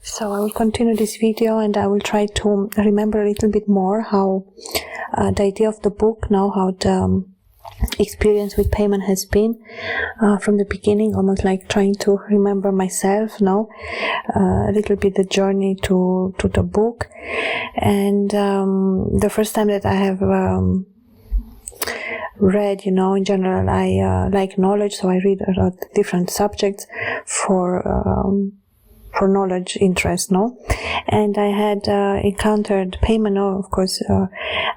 So I will continue this video, and I will try to remember a little bit more how the idea of the book, now how the experience with Paimon has been from the beginning, almost like trying to remember myself now, a little bit the journey to the book. And the first time that I have read, in general, I like knowledge, so I read a lot of different subjects for knowledge interest, and I had encountered Paimon, of course.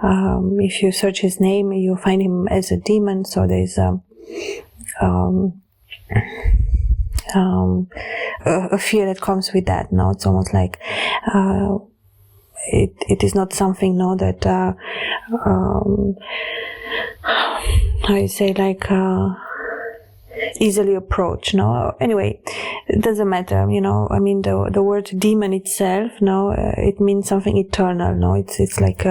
If you search his name, you find him as a demon, so there's a fear that comes with that. It's almost like it is not something that how you say, like easily approach. Anyway, it doesn't matter. I mean, the word demon itself, it means something eternal. It's like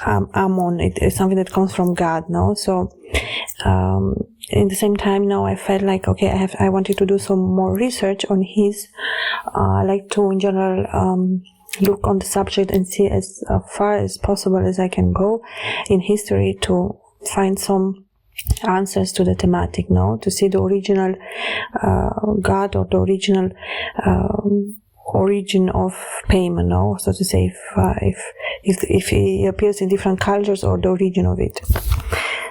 Amon. It's something that comes from God. So in the same time, I felt like, okay, I wanted to do some more research on his. I like to, in general, look on the subject and see as far as possible as I can go in history to find some answers to the thematic, to see the original God, or the original origin of Paimon, so to say, if he appears in different cultures, or the origin of it.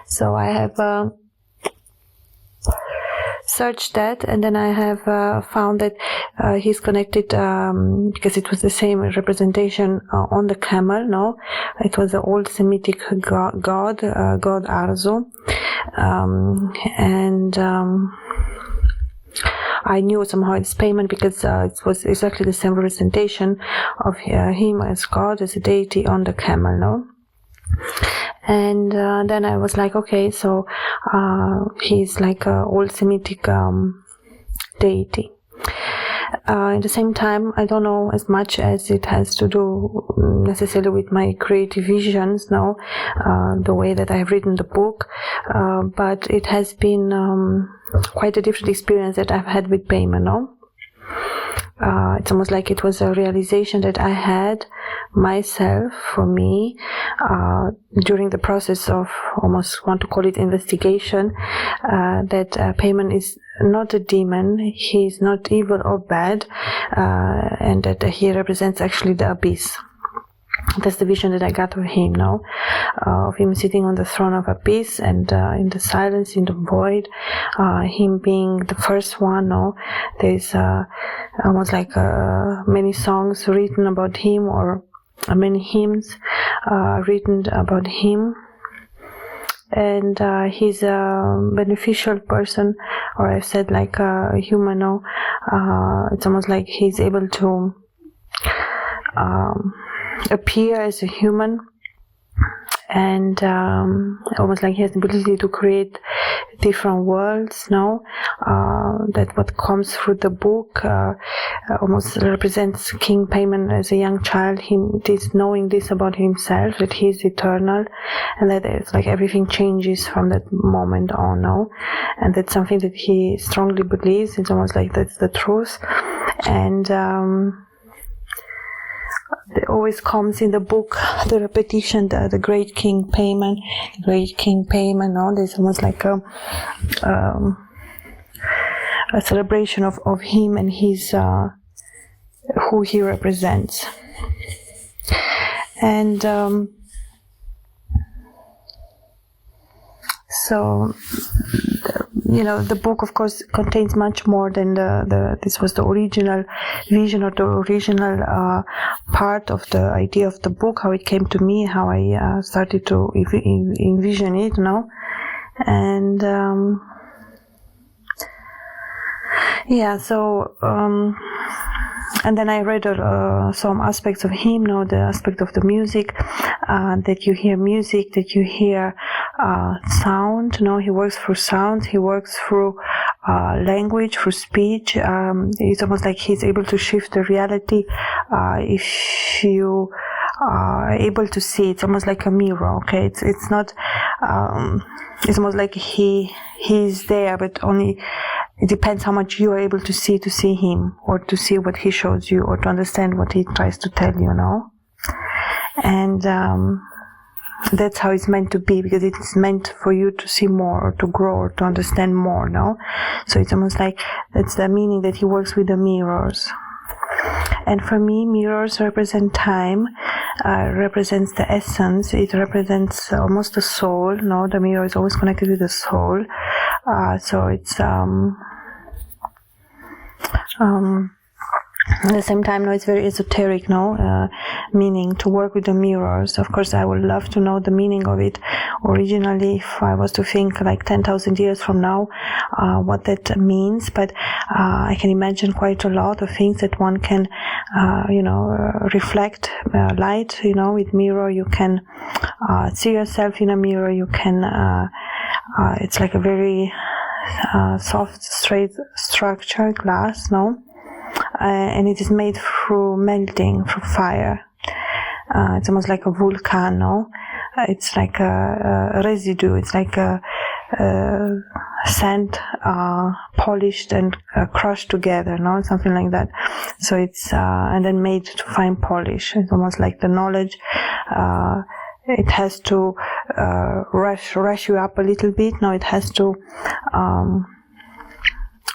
So I have searched that, and then I have found that he's connected, because it was the same representation on the camel. It was the old Semitic god Arzo, and I knew somehow it's Paimon because it was exactly the same representation of him as God, as a deity on the camel. And then I was like, okay, so he's like an old Semitic deity. At the same time, I don't know as much as it has to do necessarily with my creative visions now, the way that I've written the book, but it has been quite a different experience that I've had with Paimon. It's almost like it was a realization that I had myself, for me, during the process of, almost want to call it investigation, that Paimon is not a demon, he is not evil or bad, and that he represents actually the abyss. That's the vision that I got of him now, of him sitting on the throne of abyss, and in the silence, in the void, him being the first one. There's almost like many songs written about him, or many hymns written about him. And he's a beneficial person, or I've said like a human. It's almost like he's able to appear as a human, and almost like he has the ability to create different worlds. That what comes through the book almost represents King Paimon as a young child, knowing this about himself, that he is eternal, and that it's like everything changes from that moment on. And that's something that he strongly believes. It's almost like that's the truth. And it always comes in the book, the repetition, the great King Paimon, the great King Paimon. There's almost like a celebration of him and his who he represents. And so the book, of course, contains much more than this was the original vision, or the original part of the idea of the book, how it came to me, how I started to envision it, and and then I read some aspects of him, the aspect of the music, that you hear music, that you hear sound. He works through sound, he works through language, through speech. It's almost like he's able to shift the reality if you are able to see. It's almost like a mirror. Okay, it's not. It's almost like he's there, but only it depends how much you are able to see him, or to see what he shows you, or to understand what he tries to tell you, and that's how it's meant to be, because it's meant for you to see more, or to grow, or to understand more, so it's almost like that's the meaning that he works with the mirrors. And for me, mirrors represent time, represents the essence, it represents almost the soul, the mirror is always connected with the soul, so it's at the same time, it's very esoteric, meaning to work with the mirrors. Of course, I would love to know the meaning of it. Originally, if I was to think like 10,000 years from now, what that means, but I can imagine quite a lot of things that one can, reflect light. With mirror, you can see yourself in a mirror. You can. It's like a very soft, straight structure, glass, and it is made through melting, through fire. It's almost like a volcano. It's like a residue. It's like a sand polished and crushed together, something like that. So it's and then made to fine polish. It's almost like the knowledge. It has to rush you up a little bit. No, it has to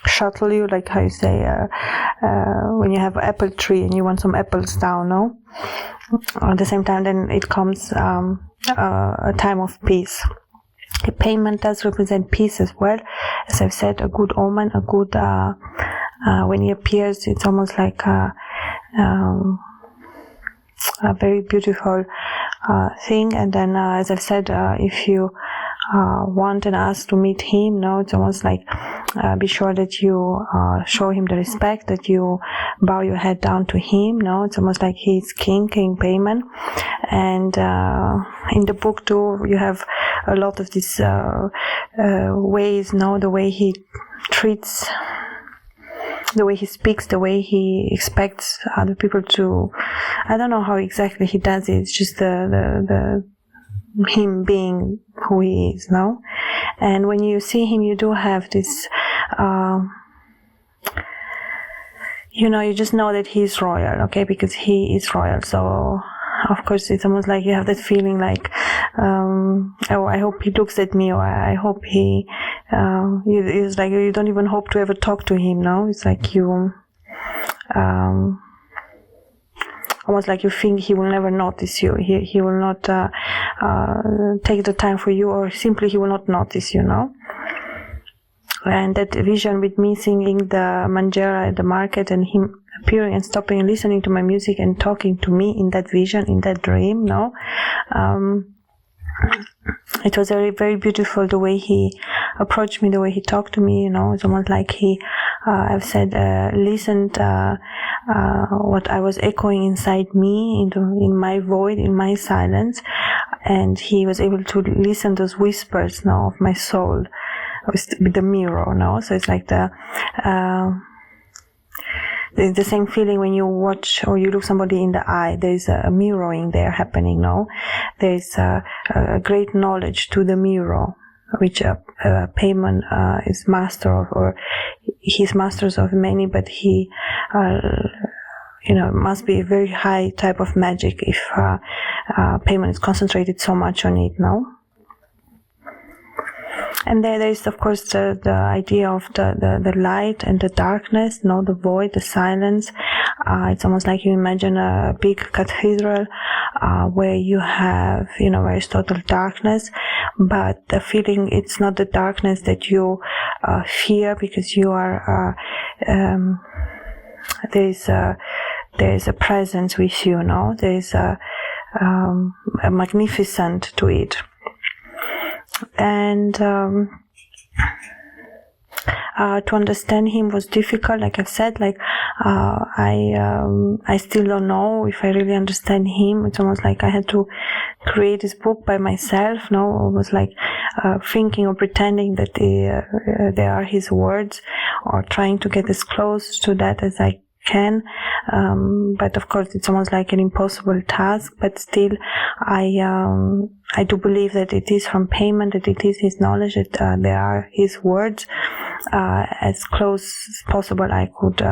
shuttle you, like how you say when you have an apple tree and you want some apples down, at the same time, then it comes a time of peace. Paimon does represent peace as well. As I've said, a good omen, a good when he appears, it's almost like a very beautiful thing. And then as I've said, if you want and ask to meet him, it's almost like be sure that you show him the respect, that you bow your head down to him. It's almost like he's King Paimon. And in the book too, you have a lot of these ways, the way he treats, the way he speaks, the way he expects other people to. I don't know how exactly he does it. It's just the him being who he is, and when you see him, you do have this you just know that he's royal, because he is royal. So of course it's almost like you have that feeling like oh, I hope he looks at me, or I hope he it's like you don't even hope to ever talk to him. It's like you almost like you think he will never notice you. He will not take the time for you, or simply he will not notice you, And that vision with me singing the Manjera at the market, and him appearing and stopping and listening to my music and talking to me in that vision, in that dream, it was very, very beautiful the way he approached me, the way he talked to me. It's almost like he, I've said, listened what I was echoing inside me, in my void, in my silence, and he was able to listen those whispers of my soul with the mirror. So it's like the same feeling when you watch or you look somebody in the eye. There's a mirroring there happening. There's a great knowledge to the mirror, which Paimon is master of, or he's masters of many, but he must be a very high type of magic if Paimon is concentrated so much on it. And there is, of course, the idea of the light and the darkness, the void, the silence. It's almost like you imagine a big cathedral where you have, where it's total darkness, but the feeling, it's not the darkness that you fear, because you are, there's a presence with you, there's a magnificent to it. And to understand him was difficult, like I've said. Like I still don't know if I really understand him. It's almost like I had to create this book by myself. Almost like thinking or pretending that they are his words, or trying to get as close to that as I can. But of course it's almost like an impossible task, but still I I do believe that it is from Paimon, that it is his knowledge, that they are his words. As close as possible I could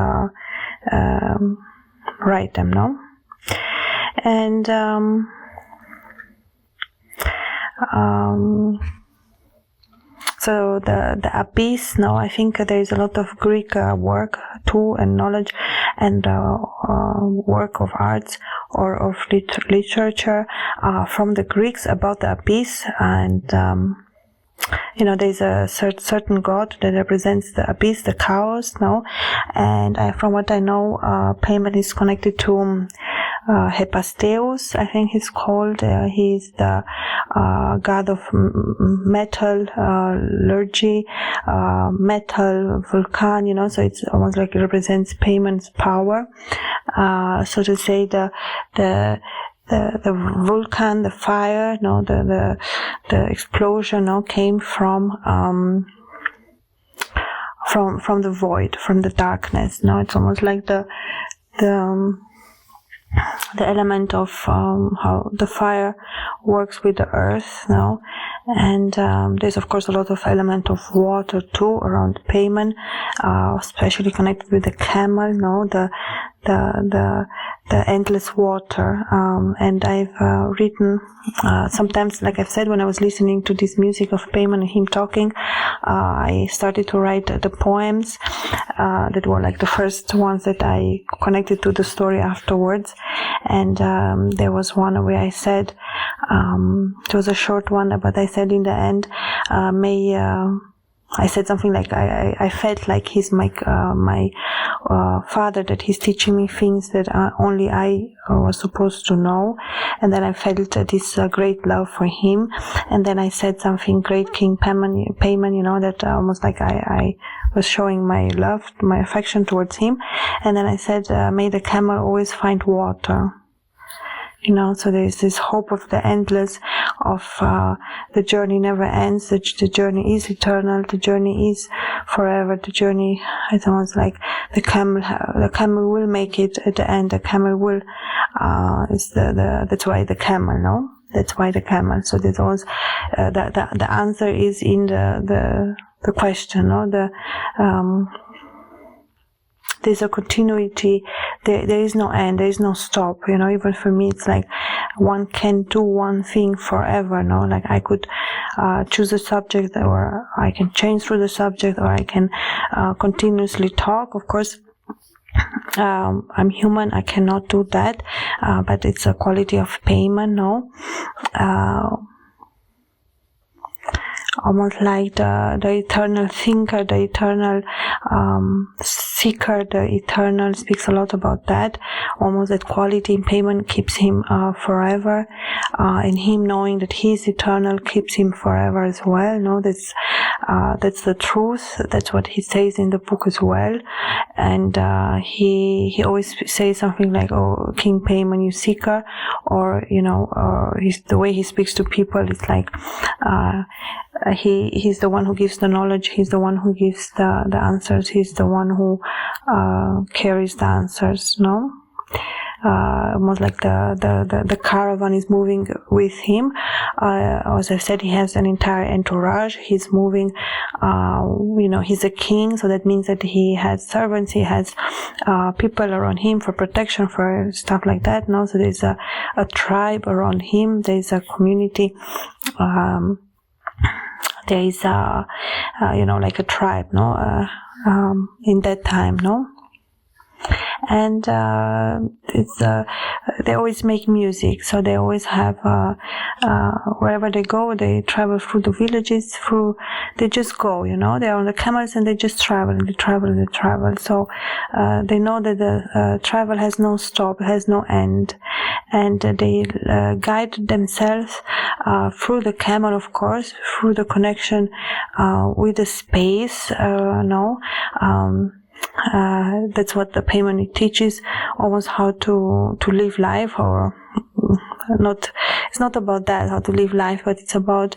write them, no? And so the abyss, no, I think there is a lot of Greek work too, and knowledge, and work of arts or of literature from the Greeks about the abyss. And there's a certain god that represents the abyss, the chaos, no? And from what I know, Paimon is connected to Hephaestus, I think he's called. He's the god of metallurgy, metal, Vulcan, so it's almost like it represents Paimon's power. So to say the Vulcan, the fire, the explosion, came from the void, from the darkness. It's almost like the element of how the fire works with the earth, and there's of course a lot of element of water too around Paimon, especially connected with the camel, the endless water. And I've written sometimes, like I've said, when I was listening to this music of Paimon and him talking, I started to write the poems that were like the first ones that I connected to the story afterwards. And there was one where I said, it was a short one, but I said in the end, I said something like I felt like he's my father, that he's teaching me things that only I was supposed to know. And then I felt this great love for him. And then I said something, great King Paimon, that almost like I was showing my love, my affection towards him. And then I said, may the camel always find water. So there's this hope of the endless, of the journey never ends, the journey is eternal, the journey is forever, the journey, it's almost like the camel will make it at the end, the camel will, that's why the camel, That's why the camel. So there's always, the answer is in the question, there's a continuity, there is no end, there is no stop, even for me it's like one can do one thing forever, like I could choose a subject, or I can change through the subject, or I can continuously talk. Of course, I'm human, I cannot do that, but it's a quality of Paimon, almost like the eternal thinker, the eternal seeker, the eternal speaks a lot about that. Almost that quality in Paimon keeps him forever, and him knowing that he is eternal keeps him forever as well. That's the truth. That's what he says in the book as well. And he always says something like, "Oh, King Paimon, you seeker," or the way he speaks to people, it's like he's the one who gives the knowledge, he's the one who gives the answers, he's the one who carries the answers, almost like the caravan is moving with him. As I said, he has an entire entourage. He's moving, he's a king, so that means that he has servants, he has people around him for protection, for stuff like that. So there's a tribe around him, there's a community, there is like a tribe, in that time, and it's they always make music, so they always have wherever they go, they travel through the villages, they just go, they're on the camels and they just travel, so they know that the travel has no stop, has no end, and they guide themselves through the camel, of course, through the connection with the space, that's what the Paimon teaches, almost how to live life, or not. It's not about that, how to live life, but it's about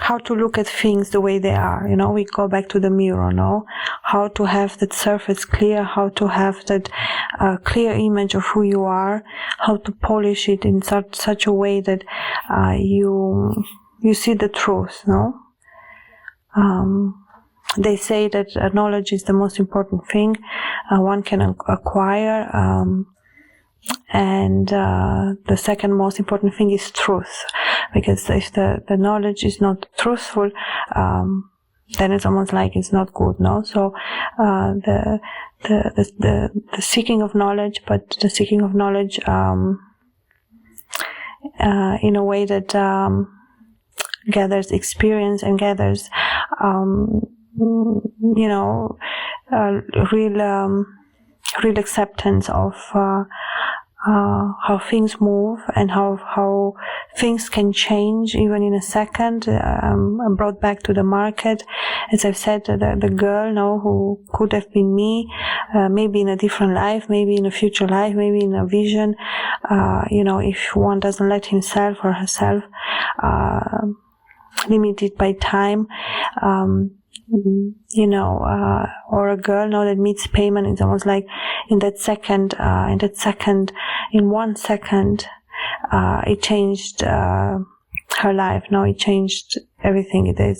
how to look at things the way they are. You know, we go back to the mirror, no? How to have that surface clear, how to have that clear image of who you are, how to polish it in such a way that you see the truth, no? They say that knowledge is the most important thing one can acquire, and the second most important thing is truth, because if the knowledge is not truthful, then it's almost like it's not good, no? So the seeking of knowledge, but the seeking of knowledge in a way that gathers experience and gathers real acceptance of how things move and how things can change even in a second. Brought back to the market, as I've said, the girl, no, who could have been me, maybe in a different life, maybe in a future life, maybe in a vision. If one doesn't let himself or herself limited by time, or a girl now that meets Paimon, it's almost like in 1 second, it changed her life. No, it changed everything. There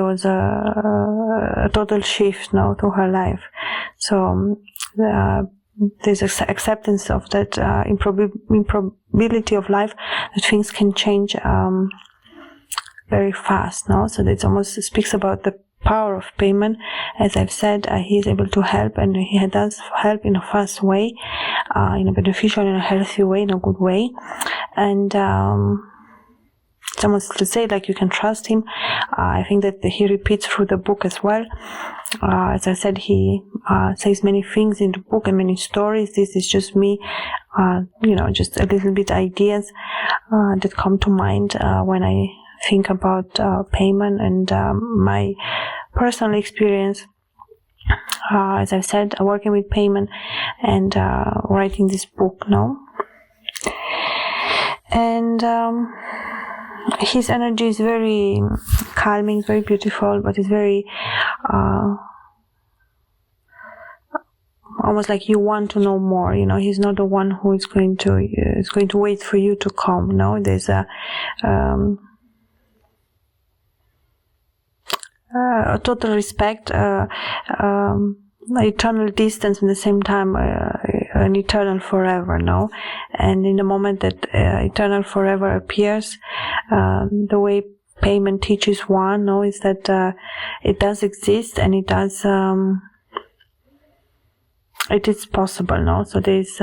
was a total shift now to her life. So there's acceptance of that improbability of life, that things can change very fast, no? So it almost speaks about the power of Paimon. As I've said, he is able to help, and he does help in a fast way, in a beneficial, in a healthy way, in a good way. And it's almost to say, like, you can trust him. I think that he repeats through the book as well. As I said, he says many things in the book and many stories. This is just me, just a little bit ideas that come to mind when I think about Paimon and my personal experience, as I've said, working with Paimon and writing this book now. And his energy is very calming, very beautiful, but it's very almost like you want to know more. He's not the one who is going to wait for you to come. No, there's a total respect, eternal distance, at the same time an eternal forever, no? And in the moment that eternal forever appears, the way Paimon teaches one, no, is that it does exist, and it does it is possible, no? So there's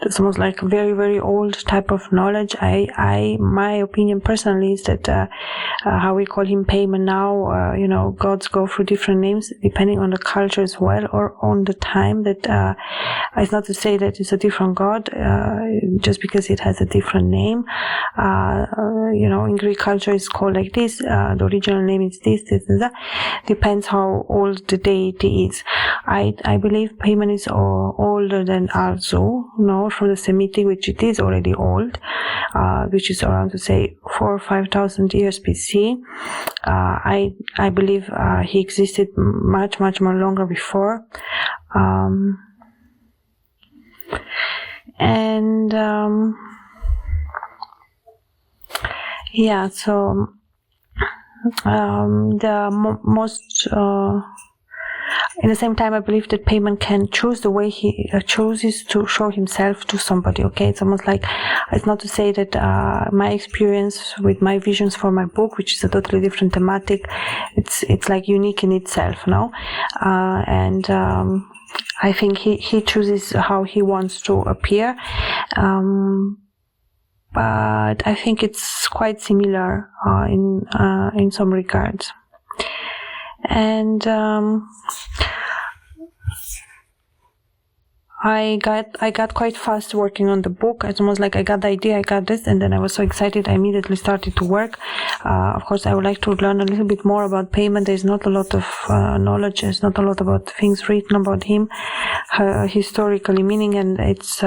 it's almost like a very, very old type of knowledge. My opinion personally is that how we call him Paimon now, gods go through different names depending on the culture as well, or on the time. That it's not to say that it's a different god just because it has a different name. In Greek culture it's called like this. The original name is this, and that. Depends how old the deity is. I believe Paimon is older than Arzu, no, from the Semitic, which it is already old, which is around, to say, 4,000 or 5,000 years BC. I believe he existed much, much more longer before. So the most in the same time, I believe that Paimon can choose the way he chooses to show himself to somebody. Okay, it's almost like, it's not to say that my experience with my visions for my book, which is a totally different thematic, it's like unique in itself, no? I think he chooses how he wants to appear, but I think it's quite similar in some regards. And I got quite fast working on the book. It's almost like I got the idea, I got this, and then I was so excited I immediately started to work. Of course, I would like to learn a little bit more about Paimon. There's not a lot of knowledge, there's not a lot about things written about him, historically meaning, and it's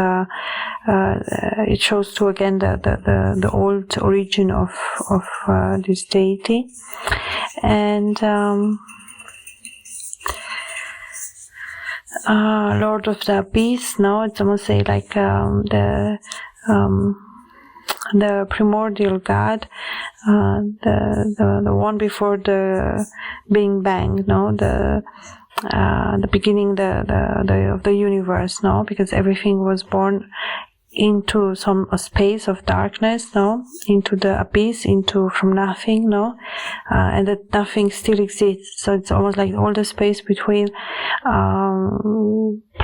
it shows too again the old origin of this deity. And Lord of the Abyss, no, it's almost say like the primordial god, the one before the Big Bang, no, the beginning of the universe, no, because everything was born into a space of darkness, no, into the abyss, from nothing, no, and that nothing still exists. So it's almost like all the space between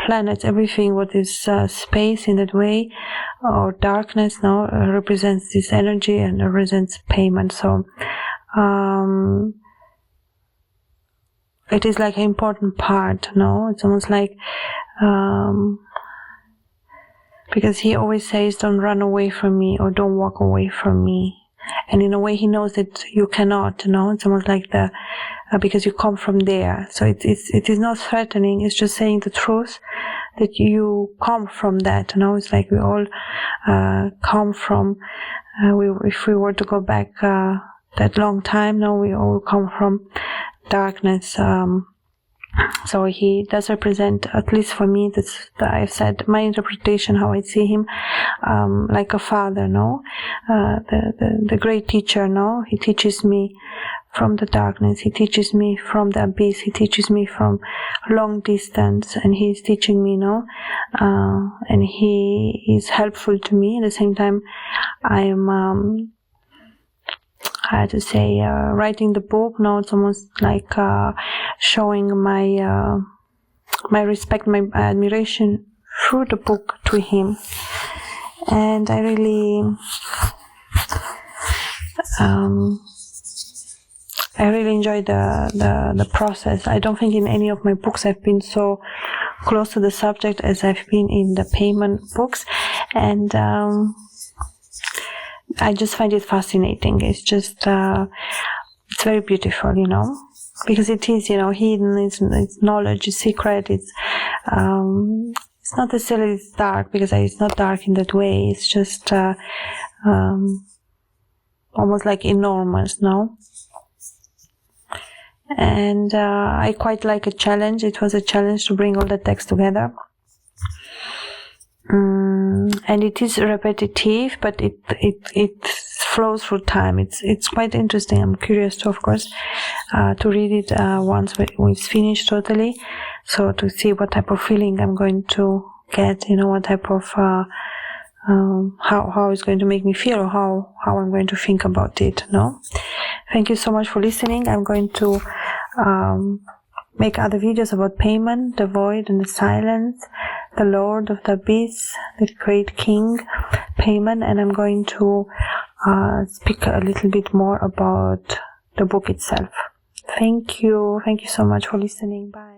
planets, everything what is space in that way, or darkness, no, represents this energy and represents Paimon. So it is like an important part, no, it's almost like because he always says, don't run away from me, or don't walk away from me. And in a way he knows that you cannot, no? It's almost like because you come from there. So it is not threatening, it's just saying the truth, that you come from that, no? It's like we all come from, if we were to go back that long time, no, we all come from darkness. So he does represent, at least for me, I've said my interpretation, how I see him, like a father, no, the great teacher, no, he teaches me from the darkness, he teaches me from the abyss, he teaches me from long distance, and he's teaching me, no, and he is helpful to me. At the same time, I had to say, writing the book, no, it's almost like showing my respect, my admiration through the book to him. And I really enjoy the process. I don't think in any of my books I've been so close to the subject as I've been in the Paimon books, and I just find it fascinating. It's just, it's very beautiful, you know, because it is, you know, hidden, it's knowledge, it's secret, it's not necessarily it's dark, because it's not dark in that way, it's just almost like enormous, no? And I quite like a challenge. It was a challenge to bring all the text together. And it is repetitive, but it flows through time. It's quite interesting. I'm curious to, of course, to read it once it's finished totally, so to see what type of feeling I'm going to get, you know, what type of how it's going to make me feel, or how I'm going to think about it. No, thank you so much for listening. I'm going to make other videos about Paimon, the void and the silence, the Lord of the Abyss, the great King Paimon, and I'm going to speak a little bit more about the book itself. Thank you so much for listening. Bye.